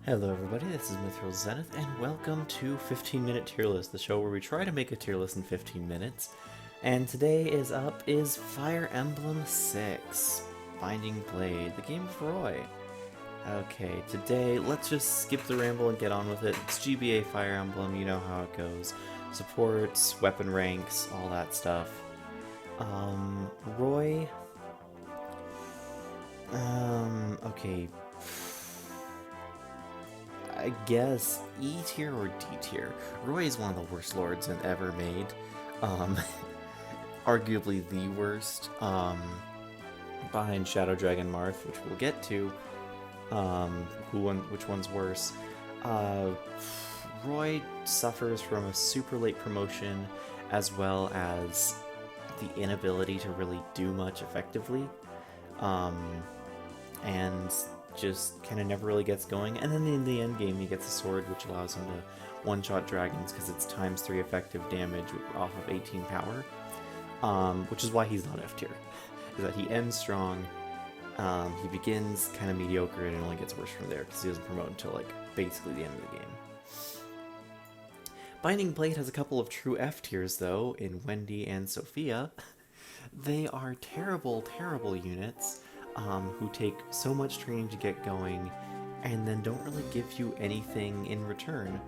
Hello everybody, this is Mithril Zenith, and welcome to 15 Minute Tier List, the show where we try to make a tier list in 15 minutes. And today is Fire Emblem 6, Binding Blade, the game of Roy. Okay, today, let's just skip the ramble and get on with it. It's GBA Fire Emblem, you know how it goes. Supports, weapon ranks, all that stuff. Roy... okay... I guess E tier or D tier. Roy is one of the worst lords ever made. Um, arguably the worst. Behind Shadow Dragon Marth, which we'll get to. Which one's worse? Roy suffers from a super late promotion, as well as the inability to really do much effectively. And just kind of never really gets going, and then in the end game he gets a sword which allows him to one-shot dragons because it's ×3 effective damage off of 18 power, which is why he's not F tier, is that he ends strong, he begins kind of mediocre and it only gets worse from there because he doesn't promote until like basically the end of the game. Binding Blade has a couple of true F tiers though, in Wendy and Sophia. They are terrible, terrible units. Who take so much training to get going, and then don't really give you anything in return.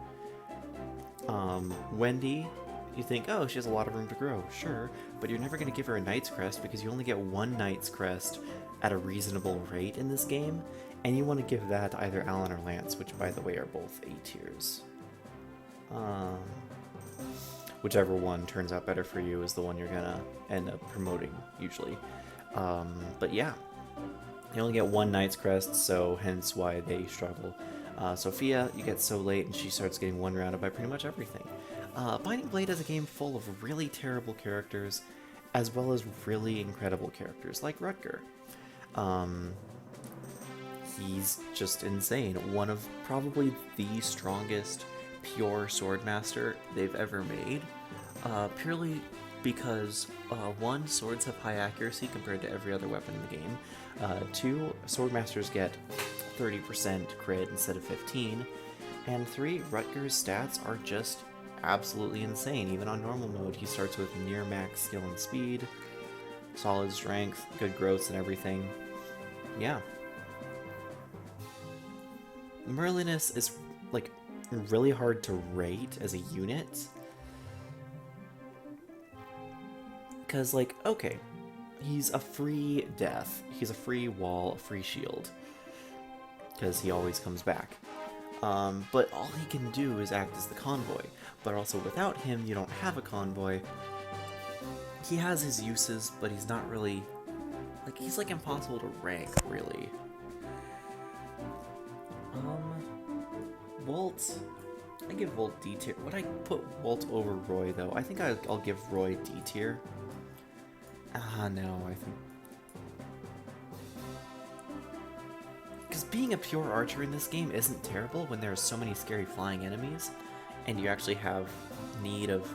Wendy, you think, oh, she has a lot of room to grow, sure, but you're never going to give her a Knight's Crest because you only get one Knight's Crest at a reasonable rate in this game, and you want to give that to either Alan or Lance, which, by the way, are both A tiers. Whichever one turns out better for you is the one you're gonna end up promoting, usually. But yeah. You only get one Knight's Crest, so hence why they struggle. Sophia, you get so late and she starts getting one-rounded by pretty much everything. Binding Blade is a game full of really terrible characters, as well as really incredible characters, like Rutger. He's just insane. One of probably the strongest pure swordmaster they've ever made, purely because, one, swords have high accuracy compared to every other weapon in the game. Two, swordmasters get 30% crit instead of 15. And three, Rutger's stats are just absolutely insane. Even on normal mode, he starts with near max skill and speed, solid strength, good growths and everything. Yeah. Merliness is, like, really hard to rate as a unit. Because, like, okay, he's a free death, he's a free wall, a free shield, because he always comes back. But all he can do is act as the convoy, but also without him you don't have a convoy. He has his uses, but he's not really, like, he's like impossible to rank, really. Walt, I give Walt D tier. Would I put Walt over Roy though? I think I'll give Roy D tier. No, I think... because being a pure archer in this game isn't terrible when there are so many scary flying enemies, and you actually have need of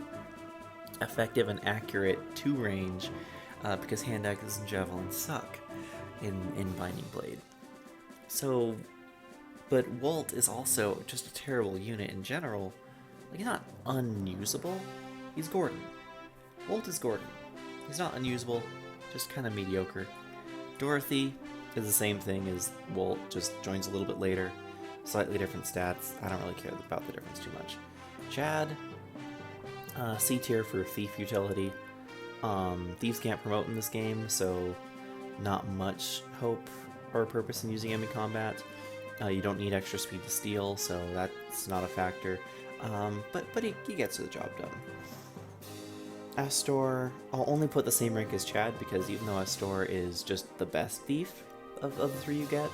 effective and accurate 2-range, because hand axes and javelins suck in Binding Blade. So, but Walt is also just a terrible unit in general. Like, he's not unusable, he's Gordon. Walt is Gordon. He's not unusable, just kind of mediocre. Dorothy is the same thing as Walt, just joins a little bit later. Slightly different stats. I don't really care about the difference too much. Chad, C tier for thief utility. Thieves can't promote in this game, so not much hope or purpose in using him in combat. You don't need extra speed to steal, so that's not a factor. But he gets the job done. Astor, I'll only put the same rank as Chad because even though Astor is just the best thief of the three you get,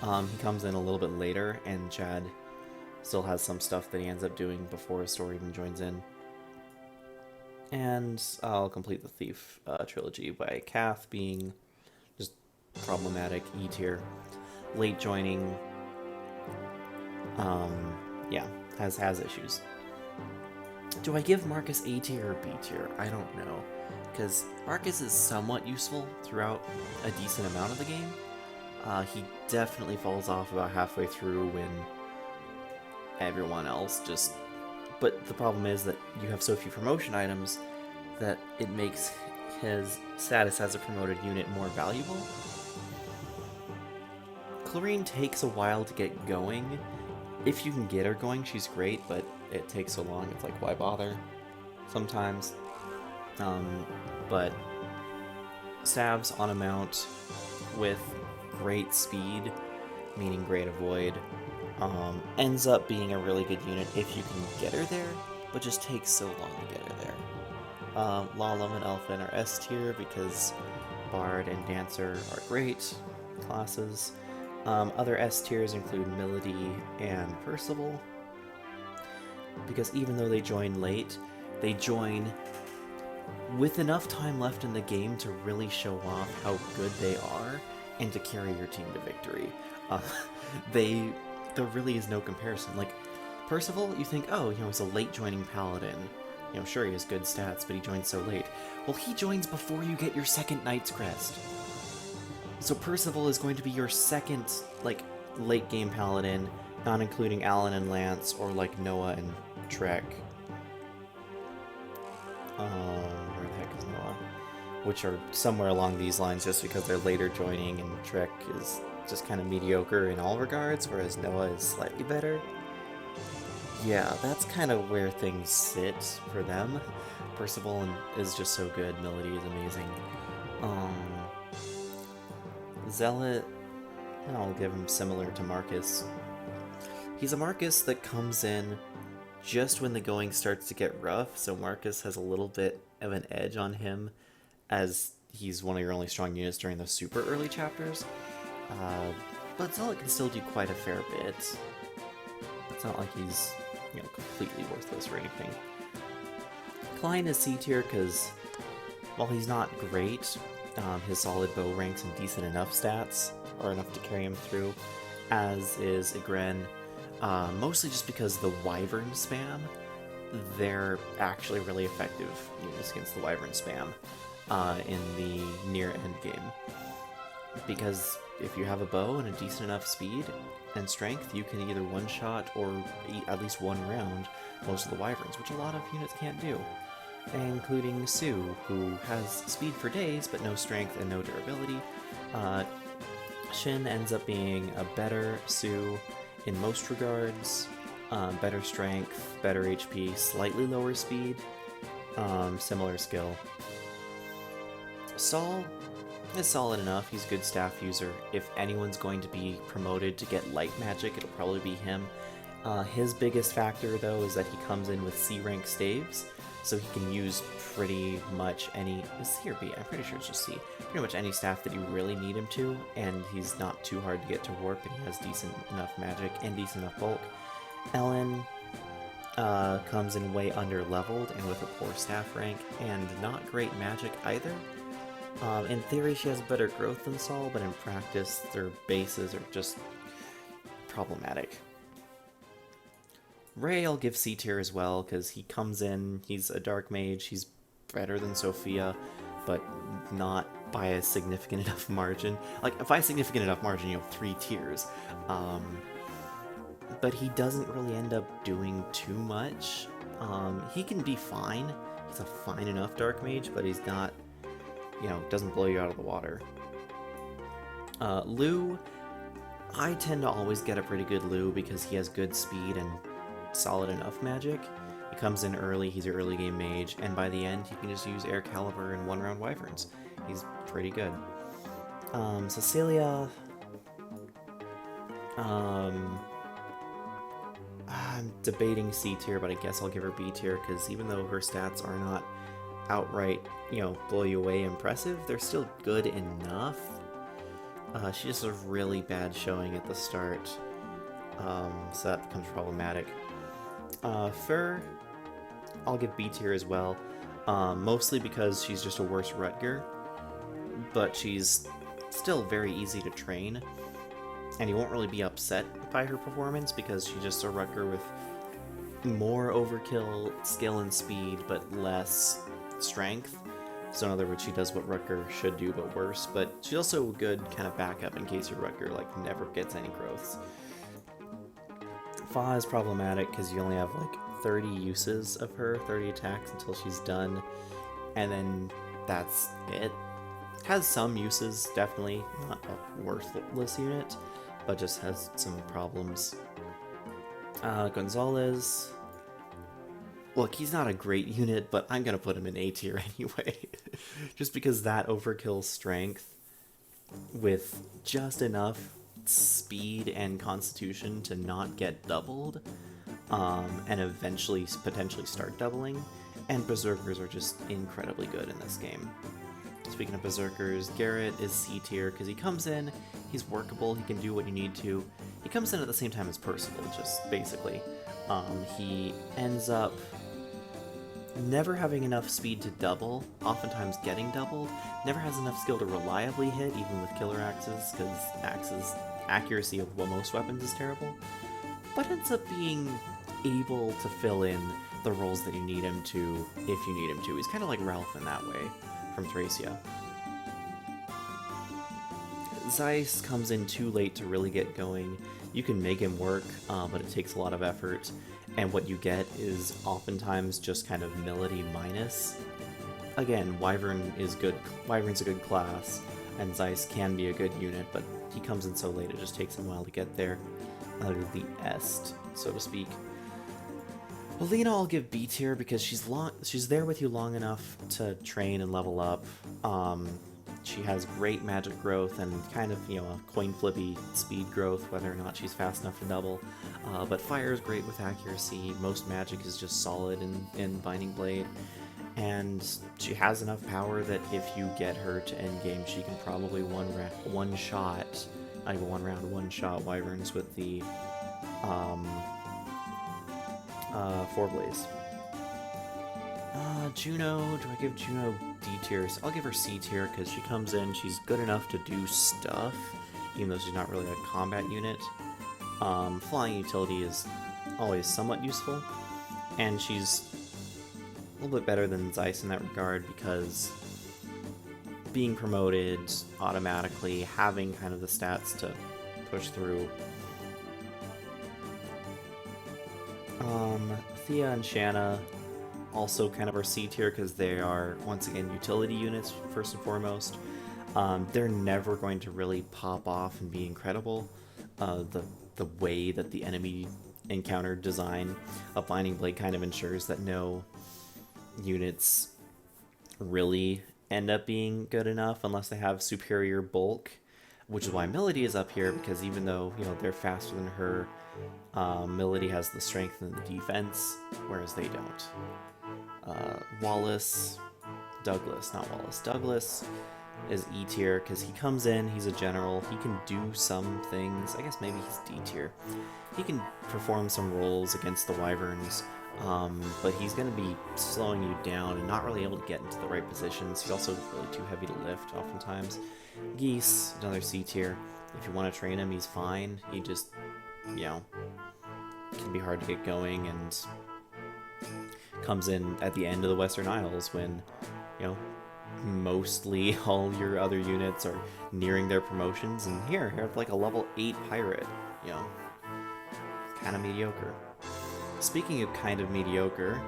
he comes in a little bit later, and Chad still has some stuff that he ends up doing before Astor even joins in. And I'll complete the thief trilogy by Kath being just problematic, E tier, late joining, yeah, has issues. Do I give Marcus A tier or B tier? I don't know, because Marcus is somewhat useful throughout a decent amount of the game. He definitely falls off about halfway through when everyone else just... But the problem is that you have so few promotion items that it makes his status as a promoted unit more valuable. Clarine takes a while to get going. If you can get her going, she's great, but it takes so long, it's like, why bother? Sometimes. But Sav's on a mount with great speed, meaning great avoid, ends up being a really good unit if you can get her there, but just takes so long to get her there. Lala and Elephant are S tier because Bard and Dancer are great classes. Other S tiers include Melody and Percival, because even though they join late, they join with enough time left in the game to really show off how good they are and to carry your team to victory. There really is no comparison. Like, Percival, you think, oh, he's a late joining paladin. Sure, he has good stats, but he joins so late. Well, he joins before you get your second Knight's Crest. So Percival is going to be your second, late game paladin, not including Alan and Lance, or, Noah and Trek. Where the heck is Noah? Which are somewhere along these lines just because they're later joining, and Trek is just kind of mediocre in all regards, whereas Noah is slightly better. Yeah, that's kind of where things sit for them. Percival is just so good, Melody is amazing. Zealot, I'll give him similar to Marcus. He's a Marcus that comes in just when the going starts to get rough, so Marcus has a little bit of an edge on him, as he's one of your only strong units during those super early chapters. But Zealot can still do quite a fair bit. It's not like he's, completely worthless or anything. Klein is C tier because, while he's not great, his solid bow ranks and decent enough stats are enough to carry him through, as is Igran. Mostly just because the Wyvern spam, they're actually really effective units against the Wyvern spam in the near end game. Because if you have a bow and a decent enough speed and strength, you can either one-shot or eat at least one round most of the Wyverns, which a lot of units can't do. Including Sue, who has speed for days but no strength and no durability. Shin ends up being a better Sue in most regards, better strength, better HP, slightly lower speed, similar skill. Saul is solid enough, he's a good staff user. If anyone's going to be promoted to get light magic, it'll probably be him. His biggest factor, though, is that he comes in with C rank staves, so he can use pretty much any... Is C or B? I'm pretty sure it's just C. Pretty much any staff that you really need him to, and he's not too hard to get to warp, and he has decent enough magic and decent enough bulk. Ellen comes in way under-leveled and with a poor staff rank, and not great magic either. In theory, she has better growth than Saul, but in practice, their bases are just problematic. Ray I'll give C tier as well, because he comes in, he's a dark mage, he's better than Sophia, but not by a significant enough margin. By a significant enough margin, 3 tiers. But he doesn't really end up doing too much. He can be fine. He's a fine enough dark mage, but he's not, doesn't blow you out of the water. Lou, I tend to always get a pretty good Lou because he has good speed and solid enough magic. He comes in early, he's your early game mage, and by the end, he can just use Air Caliber and 1-round Wyverns. He's pretty good. Cecilia... I'm debating C tier, but I guess I'll give her B tier, because even though her stats are not outright, blow you away impressive, they're still good enough. She just has a really bad showing at the start, so that becomes problematic. Fur, I'll give B tier as well, mostly because she's just a worse Rutger, but she's still very easy to train, and you won't really be upset by her performance because she's just a Rutger with more overkill skill and speed, but less strength. So in other words, she does what Rutger should do, but worse, but she's also a good kind of backup in case your Rutger, never gets any growths. Fa is problematic because you only have like 30 uses of her, 30 attacks until she's done, and then that's it. Has some uses, definitely, not a worthless unit, but just has some problems. Gonzalez, look, he's not a great unit, but I'm gonna put him in A tier anyway, just because that overkills strength with just enough speed and constitution to not get doubled, and eventually potentially start doubling, and berserkers are just incredibly good in this game. Speaking of berserkers, Garrett is C tier because he comes in, he's workable, he can do what you need to. He comes in at the same time as Percival, just basically. He ends up never having enough speed to double, oftentimes getting doubled, never has enough skill to reliably hit, even with killer axes, because axes' accuracy of most weapons is terrible, but ends up being able to fill in the roles that you need him to, if you need him to. He's kind of like Ralph in that way, from Thracia. Zeiss comes in too late to really get going. You can make him work, but it takes a lot of effort, and what you get is oftentimes just kind of melody minus. Again, Wyvern is good. Wyvern's a good class, and Zeiss can be a good unit, but he comes in so late it just takes him a while to get there. The est, so to speak. Alina I'll give B tier because she's there with you long enough to train and level up. She has great magic growth and kind of, a coin flippy speed growth, whether or not she's fast enough to double. But fire is great with accuracy. Most magic is just solid in Binding Blade. And she has enough power that if you get her to endgame, she can probably one-shot Wyverns with the Four Blaze. Juno, do I give Juno D tier? I'll give her C tier because she comes in, she's good enough to do stuff, even though she's not really a combat unit. Flying utility is always somewhat useful, and she's a little bit better than Zeiss in that regard because being promoted automatically, having kind of the stats to push through. Thea and Shanna also kind of are C tier because they are, once again, utility units first and foremost. They're never going to really pop off and be incredible. The way that the enemy encounter design of Binding Blade kind of ensures that no units really end up being good enough unless they have superior bulk, which is why Melody is up here, because even though, they're faster than her, Melody has the strength and the defense, whereas they don't. Douglas is E tier because he comes in, he's a general, he can do some things. I guess maybe he's D tier. He can perform some roles against the Wyverns, but he's going to be slowing you down and not really able to get into the right positions. He's also really too heavy to lift oftentimes. Geese, another C tier. If you want to train him, he's fine. He just, can be hard to get going and comes in at the end of the Western Isles when, mostly all your other units are nearing their promotions, and here you have like a level 8 pirate, kind of mediocre. Speaking of kind of mediocre,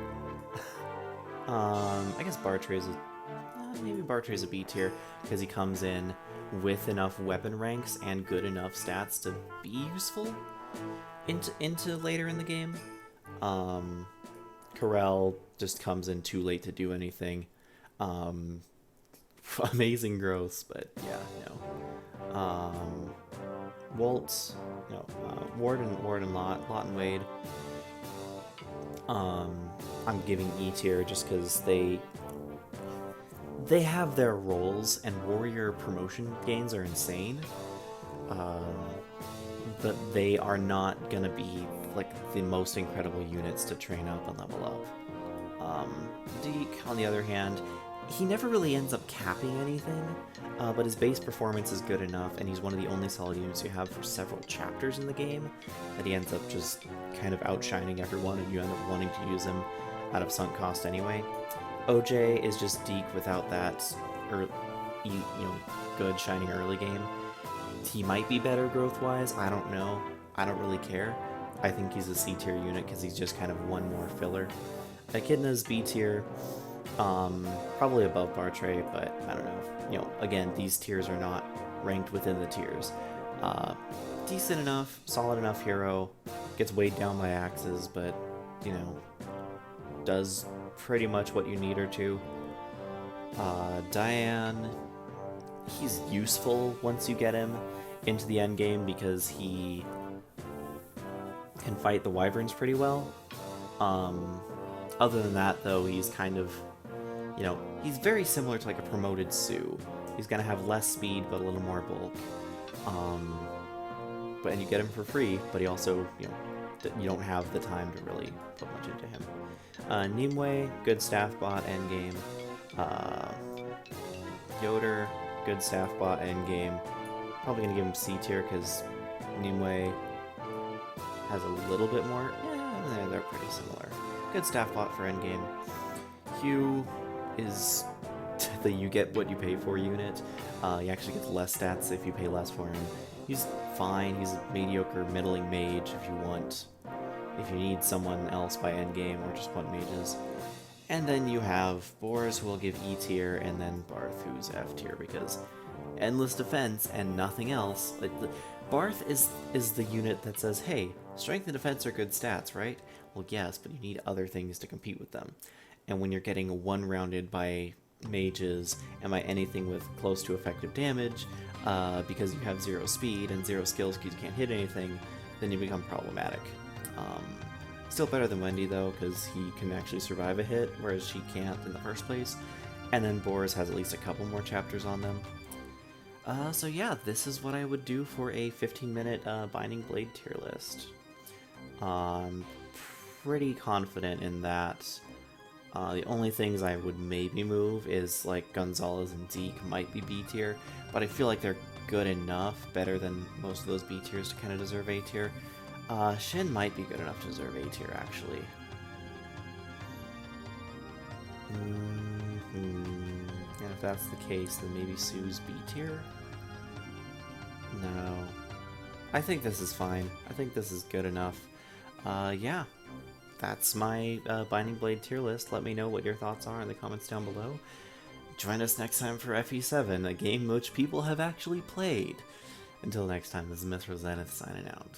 I guess Bartray's a B tier because he comes in with enough weapon ranks and good enough stats to be useful into later in the game. Corel just comes in too late to do anything. Amazing growths, but yeah, no. Walt, no. Ward and Lot and Wade. I'm giving E tier just because they have their roles, and warrior promotion gains are insane. But they are not gonna be like the most incredible units to train up and level up. Deke, on the other hand, he never really ends up capping anything, but his base performance is good enough, and he's one of the only solid units you have for several chapters in the game, that he ends up just kind of outshining everyone, and you end up wanting to use him out of sunk cost anyway. OJ is just Deke without that, good shining early game. He might be better growth-wise, I don't know. I don't really care. I think he's a C tier unit because he's just kind of one more filler. Echidna's B tier, probably above Bartray, but I don't know. You know, again, these tiers are not ranked within the tiers. Decent enough, solid enough hero, gets weighed down by axes, but, you know, does pretty much what you need her to. Diane, he's useful once you get him into the end game because he can fight the wyverns pretty well. Other than that, though, he's kind of, you know, he's very similar to like a promoted Sue. He's gonna have less speed but a little more bulk. And you get him for free, but he also, you know, you don't have the time to really put much into him. Nimue, good staff bot endgame. Yoder, good staff bot endgame. Probably gonna give him C tier because Nimue has a little bit more. Yeah, they're pretty similar. Good staff bot for endgame. Hugh is the you get what you pay for unit. He actually gets less stats if you pay less for him. He's fine. He's a mediocre, middling mage if you need someone else by endgame or just want mages. And then you have Boris, who will give E tier, and then Barth, who's F tier, because endless defense and nothing else. Like, Barth is the unit that says, hey, strength and defense are good stats, right? Well, yes, but you need other things to compete with them. And when you're getting one-rounded by mages and by anything with close to effective damage, because you have 0 speed and 0 skills because you can't hit anything, then you become problematic. Still better than Wendy, though, because he can actually survive a hit, whereas she can't in the first place. And then Boris has at least a couple more chapters on them. So yeah, this is what I would do for a 15-minute Binding Blade tier list. Pretty confident in that. The only things I would maybe move is like Gonzalez and Zeke might be B tier, but I feel like they're good enough, better than most of those B tiers to kind of deserve A tier. Shin might be good enough to deserve A tier, actually. And if that's the case, then maybe Sue's B tier? No. I think this is fine. I think this is good enough. Yeah. That's my Binding Blade tier list. Let me know what your thoughts are in the comments down below. Join us next time for FE7, a game which people have actually played. Until next time, this is Mithra Zenith signing out.